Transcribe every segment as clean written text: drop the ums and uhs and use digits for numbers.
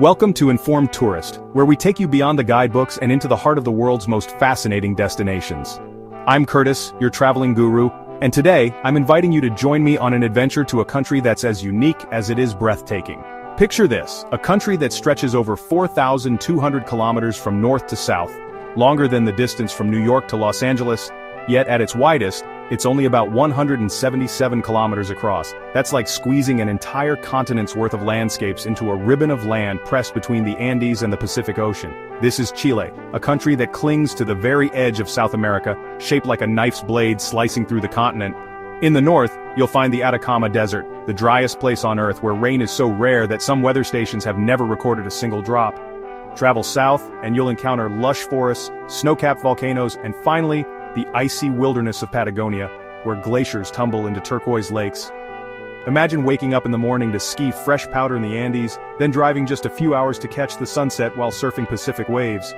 Welcome to Informed Tourist, where we take you beyond the guidebooks and into the heart of the world's most fascinating destinations. I'm Curtis, your traveling guru, and today, I'm inviting you to join me on an adventure to a country that's as unique as it is breathtaking. Picture this, a country that stretches over 4,200 kilometers from north to south, longer than the distance from New York to Los Angeles, yet at its widest, it's only about 177 kilometers across. That's like squeezing an entire continent's worth of landscapes into a ribbon of land pressed between the Andes and the Pacific Ocean. This is Chile, a country that clings to the very edge of South America, shaped like a knife's blade slicing through the continent. In the north, you'll find the Atacama Desert, the driest place on Earth where rain is so rare that some weather stations have never recorded a single drop. Travel south, and you'll encounter lush forests, snow-capped volcanoes, and finally, the icy wilderness of Patagonia, where glaciers tumble into turquoise lakes. Imagine waking up in the morning to ski fresh powder in the Andes, then driving just a few hours to catch the sunset while surfing Pacific waves.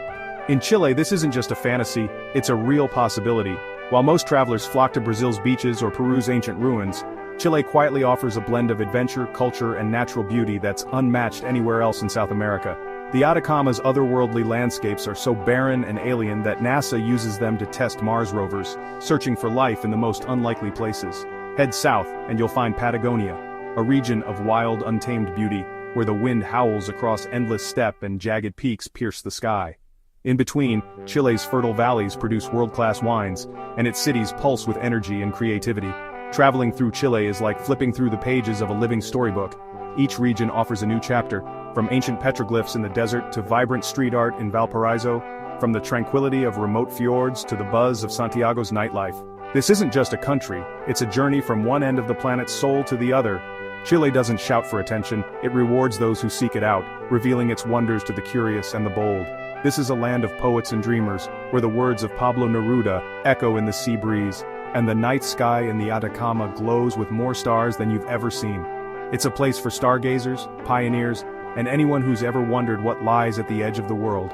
In Chile, this isn't just a fantasy, it's a real possibility. While most travelers flock to Brazil's beaches or Peru's ancient ruins, Chile quietly offers a blend of adventure, culture, and natural beauty that's unmatched anywhere else in South America. The Atacama's otherworldly landscapes are so barren and alien that NASA uses them to test Mars rovers, searching for life in the most unlikely places. Head south, and you'll find Patagonia, a region of wild, untamed beauty, where the wind howls across endless steppe and jagged peaks pierce the sky. In between, Chile's fertile valleys produce world-class wines, and its cities pulse with energy and creativity. Traveling through Chile is like flipping through the pages of a living storybook. Each region offers a new chapter, from ancient petroglyphs in the desert to vibrant street art in Valparaiso, from the tranquility of remote fjords to the buzz of Santiago's nightlife. This isn't just a country, it's a journey from one end of the planet's soul to the other. Chile doesn't shout for attention, it rewards those who seek it out, revealing its wonders to the curious and the bold. This is a land of poets and dreamers, where the words of Pablo Neruda echo in the sea breeze, and the night sky in the Atacama glows with more stars than you've ever seen. It's a place for stargazers, pioneers, and anyone who's ever wondered what lies at the edge of the world.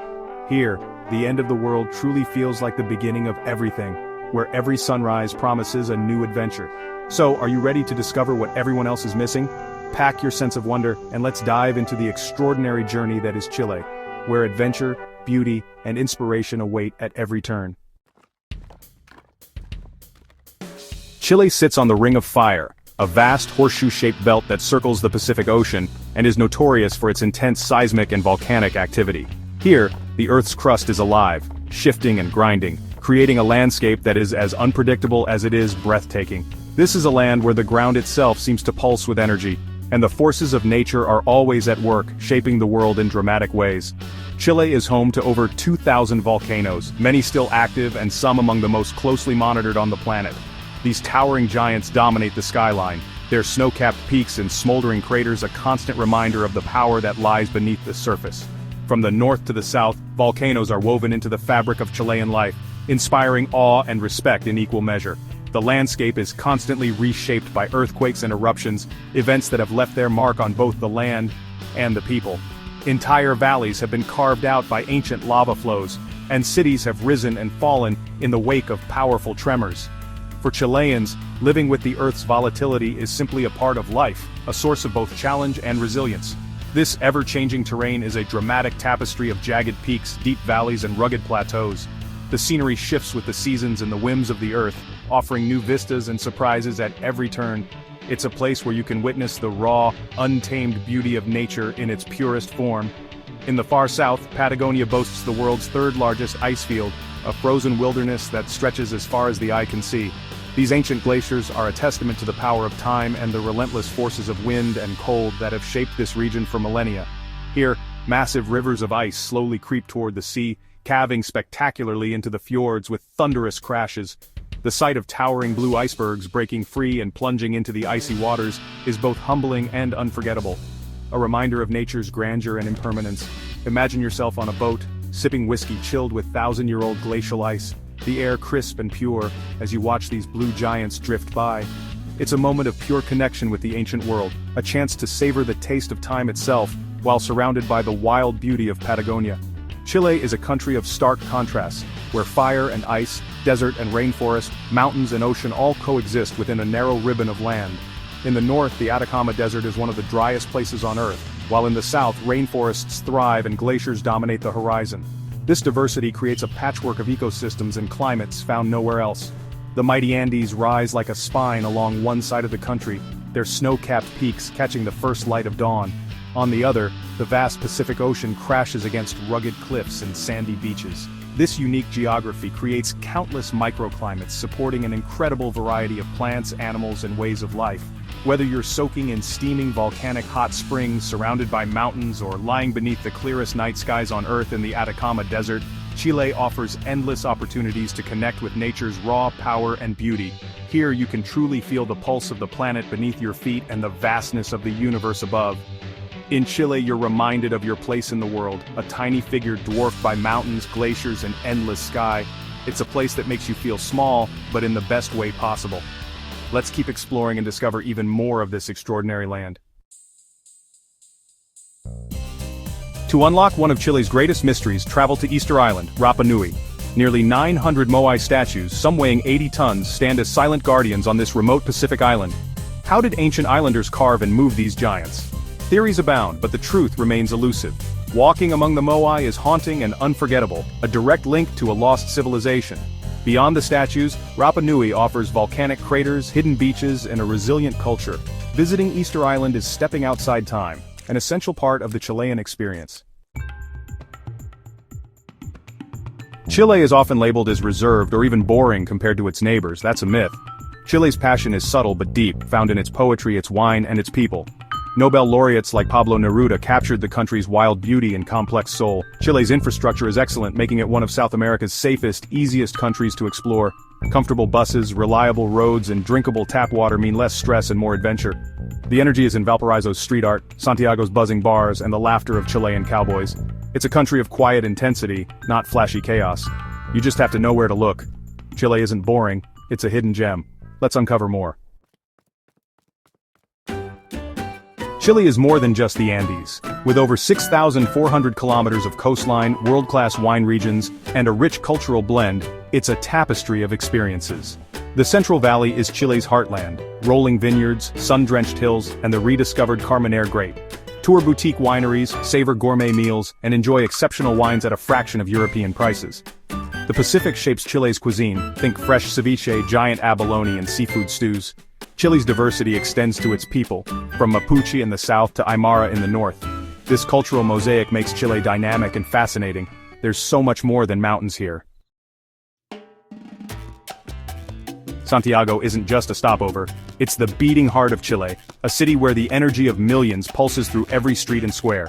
Here, the end of the world truly feels like the beginning of everything, where every sunrise promises a new adventure. So, are you ready to discover what everyone else is missing? Pack your sense of wonder, and let's dive into the extraordinary journey that is Chile, where adventure, beauty, and inspiration await at every turn. Chile sits on the Ring of Fire, a vast horseshoe-shaped belt that circles the Pacific Ocean and is notorious for its intense seismic and volcanic activity. Here, the Earth's crust is alive, shifting and grinding, creating a landscape that is as unpredictable as it is breathtaking. This is a land where the ground itself seems to pulse with energy, and the forces of nature are always at work, shaping the world in dramatic ways. Chile is home to over 2,000 volcanoes, many still active and some among the most closely monitored on the planet. These towering giants dominate the skyline, their snow-capped peaks and smoldering craters a constant reminder of the power that lies beneath the surface. From the north to the south, volcanoes are woven into the fabric of Chilean life, inspiring awe and respect in equal measure. The landscape is constantly reshaped by earthquakes and eruptions, events that have left their mark on both the land and the people. Entire valleys have been carved out by ancient lava flows, and cities have risen and fallen in the wake of powerful tremors. For Chileans, living with the Earth's volatility is simply a part of life, a source of both challenge and resilience. This ever-changing terrain is a dramatic tapestry of jagged peaks, deep valleys, and rugged plateaus. The scenery shifts with the seasons and the whims of the Earth, offering new vistas and surprises at every turn. It's a place where you can witness the raw, untamed beauty of nature in its purest form. In the far south, Patagonia boasts the world's third-largest ice field, a frozen wilderness that stretches as far as the eye can see. These ancient glaciers are a testament to the power of time and the relentless forces of wind and cold that have shaped this region for millennia. Here, massive rivers of ice slowly creep toward the sea, calving spectacularly into the fjords with thunderous crashes. The sight of towering blue icebergs breaking free and plunging into the icy waters is both humbling and unforgettable. A reminder of nature's grandeur and impermanence. Imagine yourself on a boat, sipping whiskey chilled with thousand-year-old glacial ice, the air crisp and pure, as you watch these blue giants drift by. It's a moment of pure connection with the ancient world, a chance to savor the taste of time itself, while surrounded by the wild beauty of Patagonia. Chile is a country of stark contrasts, where fire and ice, desert and rainforest, mountains and ocean all coexist within a narrow ribbon of land. In the north, the Atacama Desert is one of the driest places on Earth, while in the south, rainforests thrive and glaciers dominate the horizon. This diversity creates a patchwork of ecosystems and climates found nowhere else. The mighty Andes rise like a spine along one side of the country, their snow-capped peaks catching the first light of dawn. On the other, the vast Pacific Ocean crashes against rugged cliffs and sandy beaches. This unique geography creates countless microclimates supporting an incredible variety of plants, animals, and ways of life. Whether you're soaking in steaming volcanic hot springs surrounded by mountains or lying beneath the clearest night skies on Earth in the Atacama Desert, Chile offers endless opportunities to connect with nature's raw power and beauty. Here you can truly feel the pulse of the planet beneath your feet and the vastness of the universe above. In Chile, you're reminded of your place in the world, a tiny figure dwarfed by mountains, glaciers, and endless sky. It's a place that makes you feel small, but in the best way possible. Let's keep exploring and discover even more of this extraordinary land. To unlock one of Chile's greatest mysteries, travel to Easter Island, Rapa Nui. Nearly 900 moai statues, some weighing 80 tons, stand as silent guardians on this remote Pacific island. How did ancient islanders carve and move these giants? Theories abound, but the truth remains elusive. Walking among the moai is haunting and unforgettable, a direct link to a lost civilization. Beyond the statues, Rapa Nui offers volcanic craters, hidden beaches, and a resilient culture. Visiting Easter Island is stepping outside time, an essential part of the Chilean experience. Chile is often labeled as reserved or even boring compared to its neighbors. That's a myth. Chile's passion is subtle but deep, found in its poetry, its wine, and its people. Nobel laureates like Pablo Neruda captured the country's wild beauty and complex soul. Chile's infrastructure is excellent, making it one of South America's safest, easiest countries to explore. Comfortable buses, reliable roads, and drinkable tap water mean less stress and more adventure. The energy is in Valparaiso's street art, Santiago's buzzing bars, and the laughter of Chilean cowboys. It's a country of quiet intensity, not flashy chaos. You just have to know where to look. Chile isn't boring, it's a hidden gem. Let's uncover more. Chile is more than just the Andes. With over 6,400 kilometers of coastline, world-class wine regions, and a rich cultural blend, it's a tapestry of experiences. The Central Valley is Chile's heartland, rolling vineyards, sun-drenched hills, and the rediscovered Carmenere grape. Tour boutique wineries, savor gourmet meals, and enjoy exceptional wines at a fraction of European prices. The Pacific shapes Chile's cuisine, think fresh ceviche, giant abalone, and seafood stews. Chile's diversity extends to its people, from Mapuche in the south to Aymara in the north. This cultural mosaic makes Chile dynamic and fascinating. There's so much more than mountains here. Santiago isn't just a stopover, it's the beating heart of Chile, a city where the energy of millions pulses through every street and square.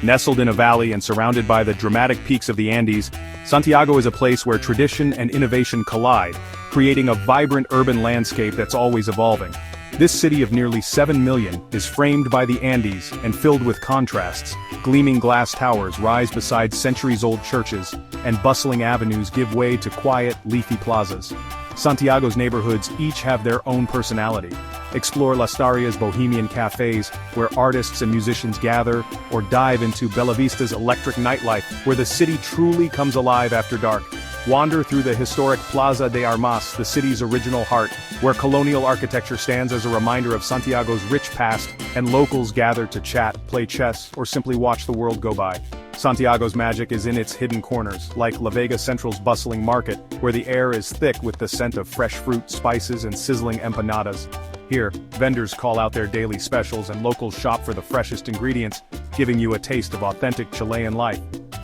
Nestled in a valley and surrounded by the dramatic peaks of the Andes, Santiago is a place where tradition and innovation collide, creating a vibrant urban landscape that's always evolving. This city of nearly 7 million is framed by the Andes and filled with contrasts. Gleaming glass towers rise beside centuries-old churches, and bustling avenues give way to quiet, leafy plazas. Santiago's neighborhoods each have their own personality. Explore Lastaria's bohemian cafes, where artists and musicians gather, or dive into Bellavista's electric nightlife, where the city truly comes alive after dark. Wander through the historic Plaza de Armas, the city's original heart, where colonial architecture stands as a reminder of Santiago's rich past, and locals gather to chat, play chess, or simply watch the world go by. Santiago's magic is in its hidden corners, like La Vega Central's bustling market, where the air is thick with the scent of fresh fruit, spices, and sizzling empanadas. Here, vendors call out their daily specials and locals shop for the freshest ingredients, giving you a taste of authentic Chilean life.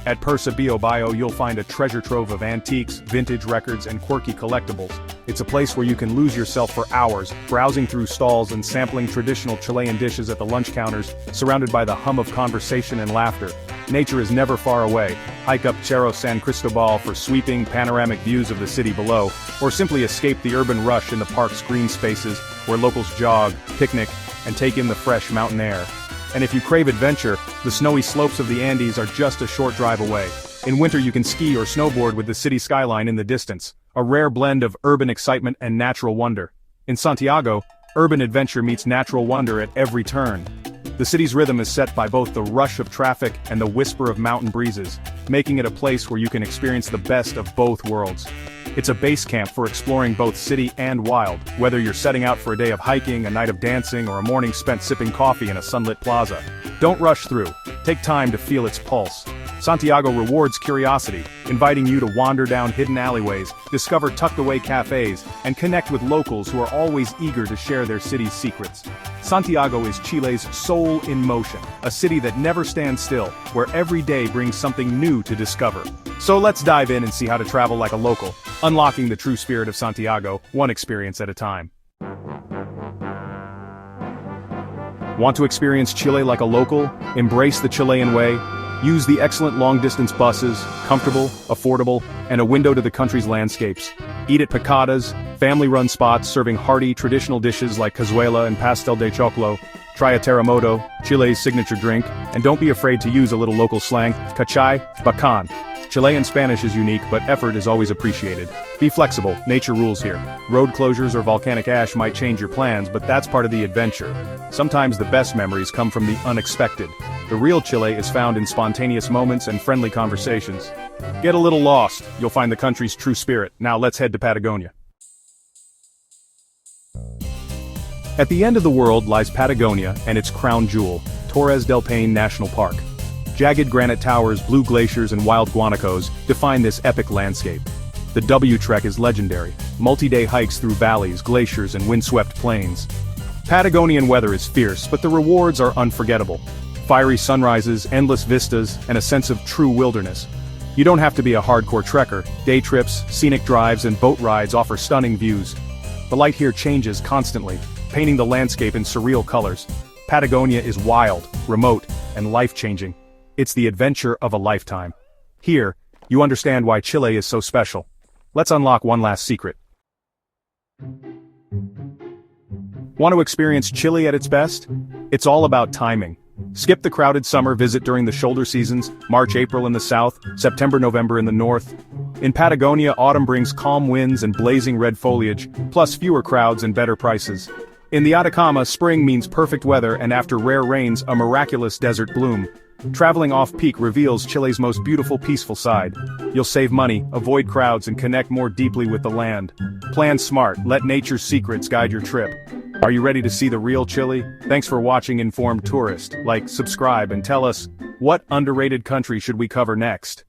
At Persa Bio Bio, you'll find a treasure trove of antiques, vintage records, and quirky collectibles. It's a place where you can lose yourself for hours, browsing through stalls and sampling traditional Chilean dishes at the lunch counters, surrounded by the hum of conversation and laughter. Nature is never far away. Hike up Cerro San Cristobal for sweeping, panoramic views of the city below, or simply escape the urban rush in the park's green spaces, where locals jog, picnic, and take in the fresh mountain air. And if you crave adventure, the snowy slopes of the Andes are just a short drive away. In winter you can ski or snowboard with the city skyline in the distance, a rare blend of urban excitement and natural wonder. In Santiago, urban adventure meets natural wonder at every turn. The city's rhythm is set by both the rush of traffic and the whisper of mountain breezes, making it a place where you can experience the best of both worlds. It's a base camp for exploring both city and wild, whether you're setting out for a day of hiking, a night of dancing, or a morning spent sipping coffee in a sunlit plaza. Don't rush through. Take time to feel its pulse. Santiago rewards curiosity, inviting you to wander down hidden alleyways, discover tucked-away cafes, and connect with locals who are always eager to share their city's secrets. Santiago is Chile's soul in motion, a city that never stands still, where every day brings something new to discover. So let's dive in and see how to travel like a local, unlocking the true spirit of Santiago, one experience at a time. Want to experience Chile like a local? Embrace the Chilean way. Use the excellent long-distance buses, comfortable, affordable, and a window to the country's landscapes. Eat at picadas, family-run spots serving hearty, traditional dishes like cazuela and pastel de choclo. Try a terremoto, Chile's signature drink, and don't be afraid to use a little local slang, cachay, bacán. Chilean Spanish is unique, but effort is always appreciated. Be flexible, nature rules here. Road closures or volcanic ash might change your plans, but that's part of the adventure. Sometimes the best memories come from the unexpected. The real Chile is found in spontaneous moments and friendly conversations. Get a little lost, you'll find the country's true spirit. Now let's head to Patagonia. At the end of the world lies Patagonia and its crown jewel, Torres del Paine National Park. Jagged granite towers, blue glaciers, and wild guanacos define this epic landscape. The W Trek is legendary, multi-day hikes through valleys, glaciers, and windswept plains. Patagonian weather is fierce, but the rewards are unforgettable. Fiery sunrises, endless vistas, and a sense of true wilderness. You don't have to be a hardcore trekker. Day trips, scenic drives, and boat rides offer stunning views. The light here changes constantly, painting the landscape in surreal colors. Patagonia is wild, remote, and life-changing. It's the adventure of a lifetime. Here, you understand why Chile is so special. Let's unlock one last secret. Want to experience Chile at its best? It's all about timing. Skip the crowded summer, visit during the shoulder seasons, March, April in the south, September, November in the north. In Patagonia, autumn brings calm winds and blazing red foliage, plus fewer crowds and better prices. In the Atacama, spring means perfect weather, and after rare rains, a miraculous desert bloom. Traveling off-peak reveals Chile's most beautiful, peaceful side. You'll save money, avoid crowds, and connect more deeply with the land. Plan smart, let nature's secrets guide your trip. Are you ready to see the real Chile? Thanks for watching Informed Tourist. Like, subscribe, and tell us, what underrated country should we cover next?